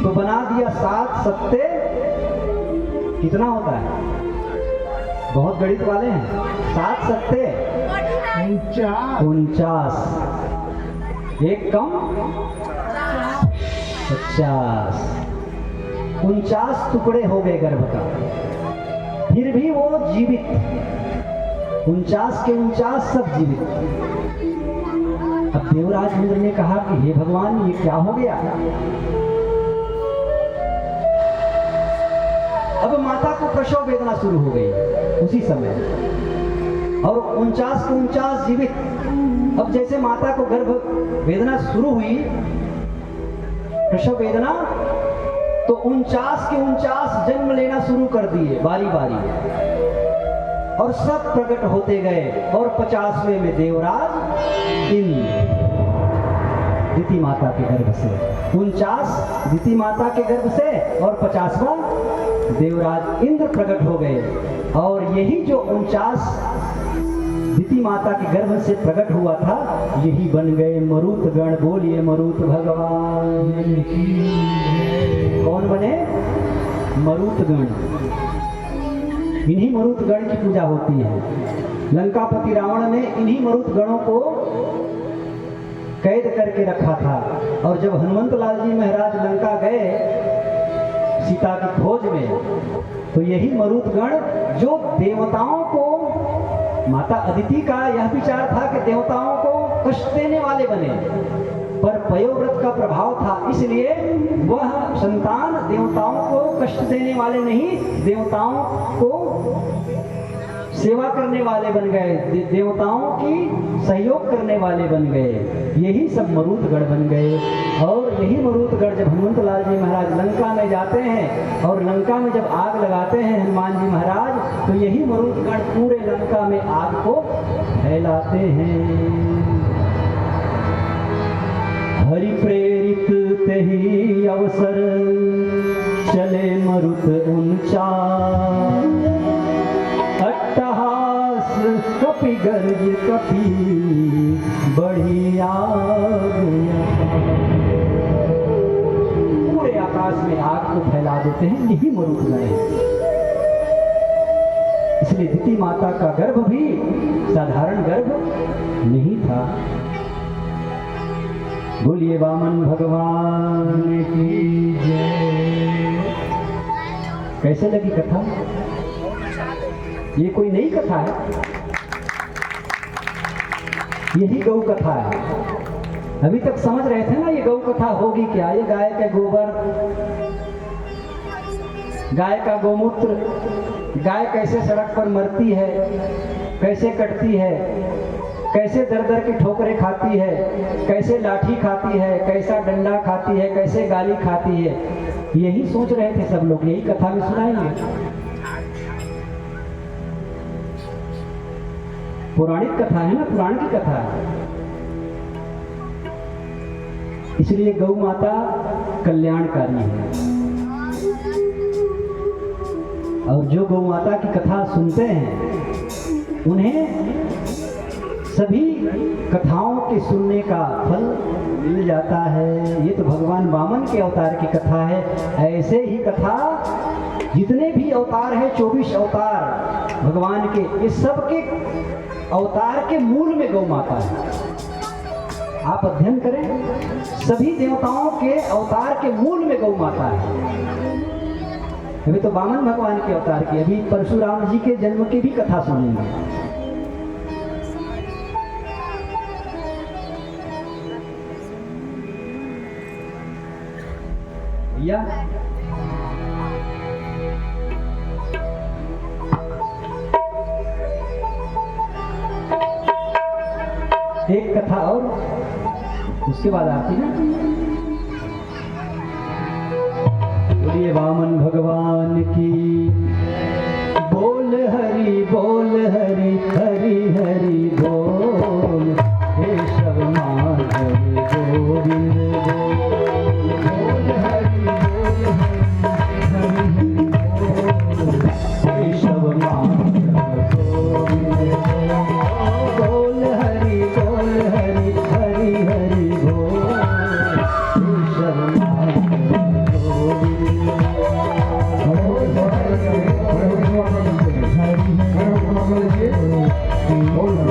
तो बना दिया 7 सत्ते कितना होता है, बहुत गणित वाले हैं। 7 सत्ते 49, एक कम 50, 49 टुकड़े हो गए गर्भ का। फिर भी वो जीवित, 49 के 49 सब जीवित। अब देवराज इंद्र ने कहा कि हे भगवान, ये क्या हो गया। अब माता को प्रसव वेदना शुरू हो गई उसी समय, और 49 के 49 जीवित। अब जैसे माता को गर्भ वेदना शुरू हुई, प्रसव वेदना, तो 49 के 49 जन्म लेना शुरू कर दिए बारी बारी, और सब प्रकट होते गए। और 50वें में देवराज इंद्र दिति माता के गर्भ से, 49 दिति माता के गर्भ से और 50वां देवराज इंद्र प्रकट हो गए। और यही जो 49 दिति माता के गर्भ से प्रकट हुआ था, यही बन गए मरुत गण। बोलिए मरुत भगवान की। कौन बने? मरुत गण। इन्हीं मरुत गण की पूजा होती है। लंकापति रावण ने इन्हीं मरुत गणों को कैद करके रखा था और जब हनुमंत लाल जी महाराज लंका गए सीता की खोज में, तो यही मरुदगण जो देवताओं को, माता अदिति का यह विचार था कि देवताओं को कष्ट देने वाले बने, पर पयोव्रत का प्रभाव था, इसलिए वह संतान देवताओं को कष्ट देने वाले नहीं, देवताओं को सेवा करने वाले बन गए, देवताओं की सहयोग करने वाले बन गए। यही सब मरुदगण बन गए। और यही मरुदगण जब हनुमंत लाल जी महाराज लंका में जाते हैं और लंका में जब आग लगाते हैं हनुमान जी महाराज, तो यही मरुदगण पूरे लंका में आग को फैलाते हैं। हरि प्रेरित तेहि अवसर चले मरुत ऊंचा, अट्टहास कपि गर्ज कपि बढ़ी आग। पूरे आकाश में आग को फैला देते हैं, यही मरुदगण है। इसलिए दिति माता का गर्भ भी साधारण गर्भ नहीं था। बोलिए वामन भगवान की जय। कैसे लगी कथा? ये कोई नई कथा है, यही गौ कथा है। अभी तक समझ रहे थे ना ये गौ कथा होगी क्या? ये गाय का गोबर, गाय का गोमूत्र, गाय कैसे सड़क पर मरती है, कैसे कटती है, कैसे दर दर की ठोकरें खाती है, कैसे लाठी खाती है, कैसा डंडा खाती है, कैसे गाली खाती है, यही सोच रहे थे सब लोग। यही कथा में सुनाएंगे। पौराणिक कथा है ना, पुराण की कथा है। इसलिए गौ माता कल्याणकारी है। और जो गौ माता की कथा सुनते हैं उन्हें सभी कथाओं के सुनने का फल मिल जाता है। ये तो भगवान वामन के अवतार की कथा है। ऐसे ही कथा जितने भी अवतार हैं, 24 अवतार भगवान के, ये सब के अवतार के मूल में गौ माता है। आप अध्ययन करें, सभी देवताओं के अवतार के मूल में गौ माता है। अभी तो वामन भगवान के अवतार की, अभी परशुराम जी के जन्म की भी कथा सुनेंगे। भैया एक कथा और उसके बाद आती है। बोलिए वामन भगवान की। बोल हरि हरि हरि बोल, केशव माधव गोविंद बोल। बोल हरि हरि बोल, केशव माधव गोविंद बोल। हरि हरि हरि बोल, केशव माधव गोविंद बोल।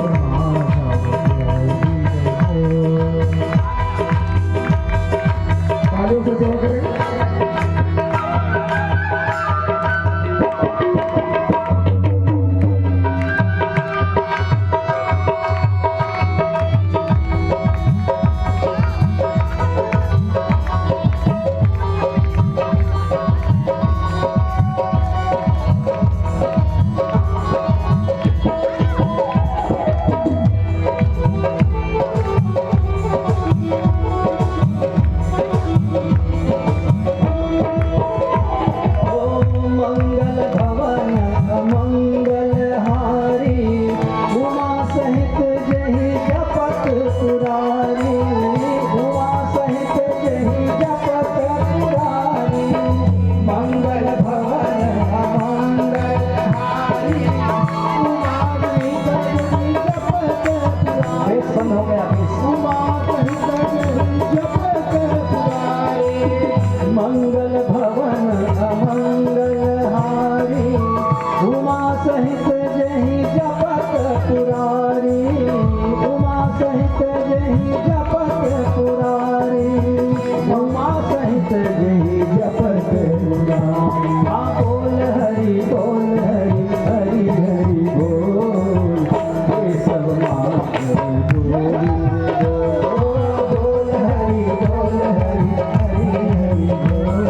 हरि हरि बोल,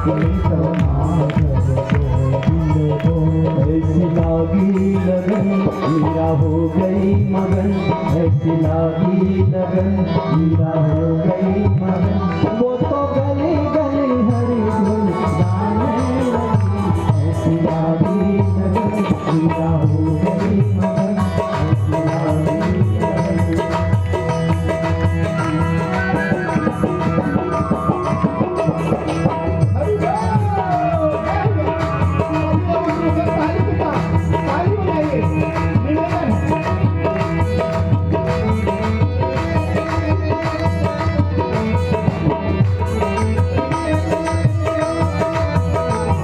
ये तो माधव गोविंद बोल। ऐसी लागी लगन मीरा हो गई मगन, ऐसी लागी लगन मीरा हो गई मगन, वो तो गली गली हरि गुण गाने लगी। ऐसी लागी लगन मीरा हो गई मगन, ऐसी लागी लगन। हरि बोल, ताली बजाइए, निवेदन।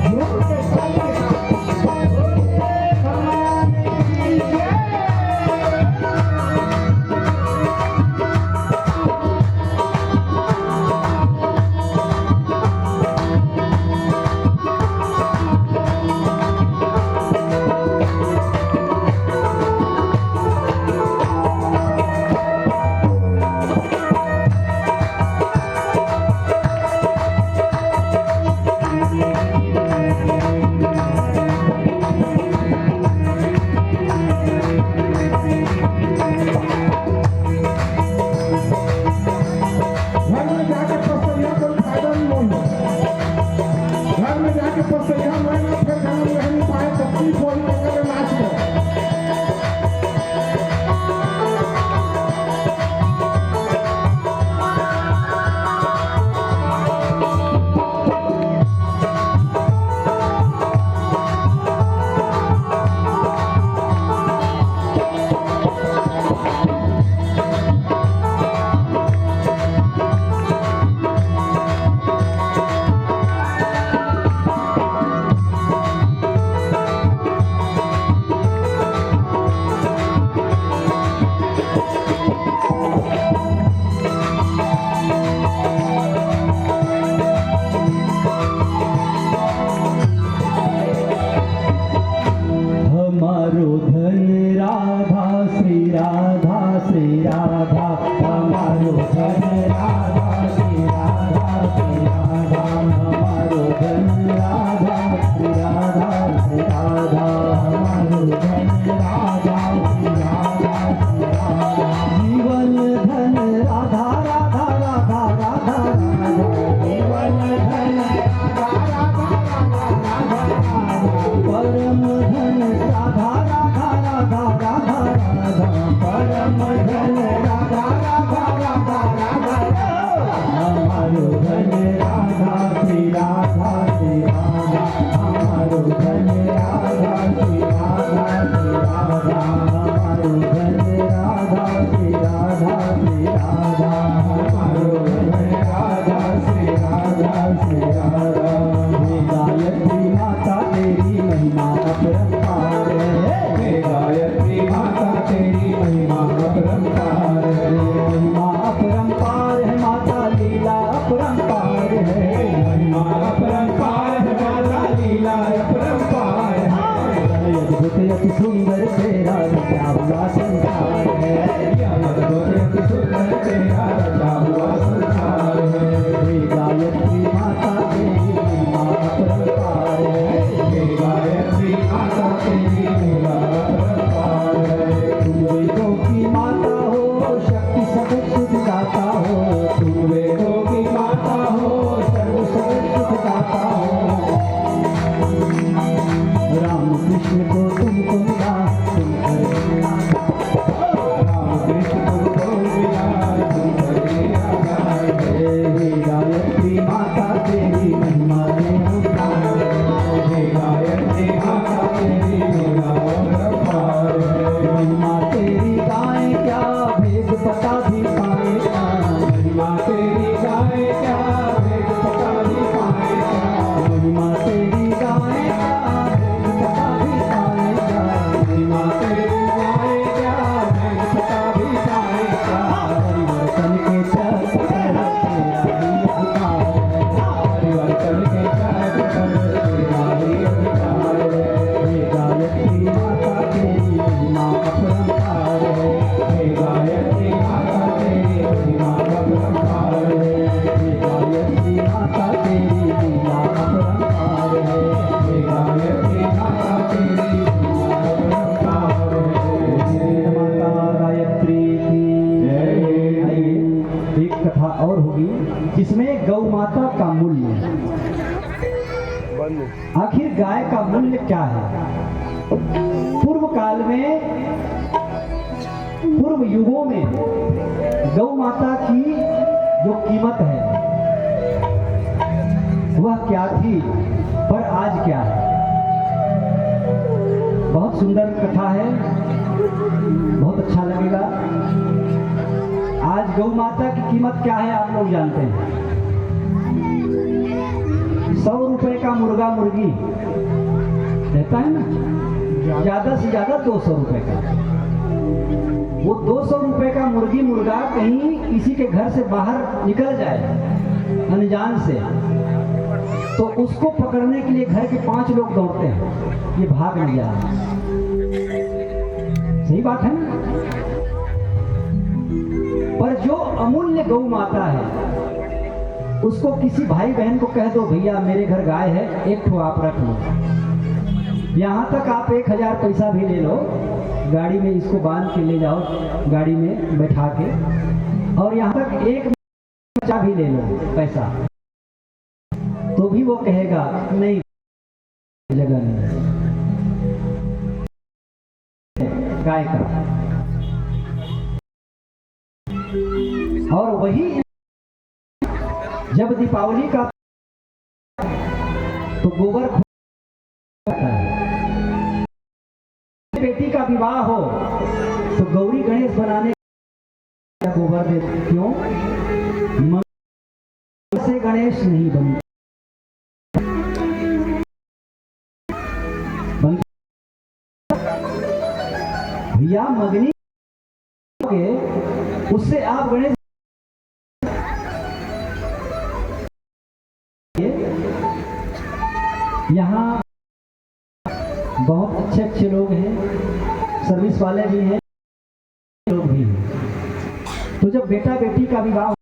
जोर के ताली के साथ। भगवान की जय। घर में जाके पसैया कोई फायदा नहीं होगा। घर में जाके पसैया होएगा, फिर जन्म रह नहीं पाए, तकलीफ होई तो करे नाच दो। हमारो धन राधा श्री राधा श्री राधा, हमारो धन राधा श्री राधा श्री राधा, हमारो धन राधा श्री राधा श्री राधा, हमारो धन राधा श्री राधा श्री राधा। जीवन धन राधा राधा राधा राधा राधा, जीवन धन राधा राधा राधा राधा, परम धन राधा राधा राधा राधा राधा, परम धन राधा राधा राधा राधा राधा। हमारो धन राधा श्री राधा श्री राधा, हमारो धन राधा श्री राधा श्री राधा, हमारो धन राधा श्री राधा श्री राधा, हमारो धन राधा श्री राधा श्री राधा। हे गायत्री माता तेरी महिमा अपरंपार है, हे गायत्री माता तेरी महिमा अपरंपार है, महिमा अपरंपार है माता लीला अपरंपार है, महिमा अपरंपार है माता लीला अपरंपार है। अद्भुत अति सुंदर तेरा रचा हुआ संसार है, अद्भुत अति सुंदर तेरा रचा हुआ संसार है। हे गायत्री माता तेरी महिमा अपरंपार है, हे गायत्री माता तेरी महिमा अपरंपार है। तुम वेदों की माता हो, शक्ति सबक सुख दाता हो, तुम वेदों की माता हो, सर्व सबक सुख दाता हो। राम कृष्ण को तुमको मिला, तुम कर कथा और होगी जिसमें गौ माता का मूल्य, आखिर गाय का मूल्य क्या है। पूर्व काल में, पूर्व युगों में गौ माता की जो कीमत है वह क्या थी, पर आज क्या है। बहुत सुंदर कथा है, बहुत अच्छा लगेगा। आज गौ माता की कीमत क्या है आप लोग जानते हैं। 100 रुपए का मुर्गा मुर्गी रहता है ना, ज्यादा से ज्यादा 200 रुपए का। वो 200 रुपए का मुर्गी मुर्गा कहीं किसी के घर से बाहर निकल जाए अनजान से, तो उसको पकड़ने के लिए घर के 5 लोग दौड़ते हैं, ये भाग नहीं जा रहा। सही बात है ना। पर जो अमूल्य गौ माता है उसको किसी भाई बहन को कह दो भैया मेरे घर गाय है, एक ठो आप रख लो, यहां तक आप 1000 पैसा भी ले लो, गाड़ी में इसको बांध के ले जाओ, गाड़ी में बैठा के, और यहां तक एक बच्चा भी ले लो पैसा, तो भी वो कहेगा नहीं जगह नहीं गाय का। और वही जब दीपावली का तो गोबर होता है, बेटी का विवाह हो तो गौरी गणेश बनाने का गोबर दे, क्यों से गणेश नहीं बनते, भैया मगनी के उससे आप गणेश। यहाँ बहुत अच्छे अच्छे लोग हैं, सर्विस वाले भी हैं, लोग भी हैं। तो जब बेटा बेटी का विवाह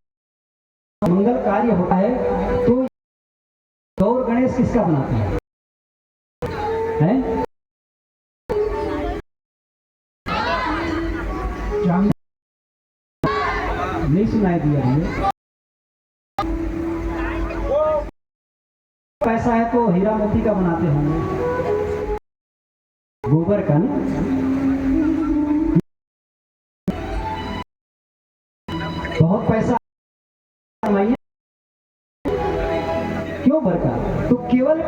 मंगल कार्य होता है तो गौर गणेश किसका बनाते हैं? नहीं सुनाई दिया भैया। पैसा है तो हीरा मोती का बनाते होंगे, गोबर का ना। बहुत पैसा कमाइए, क्यों बरका, तो केवल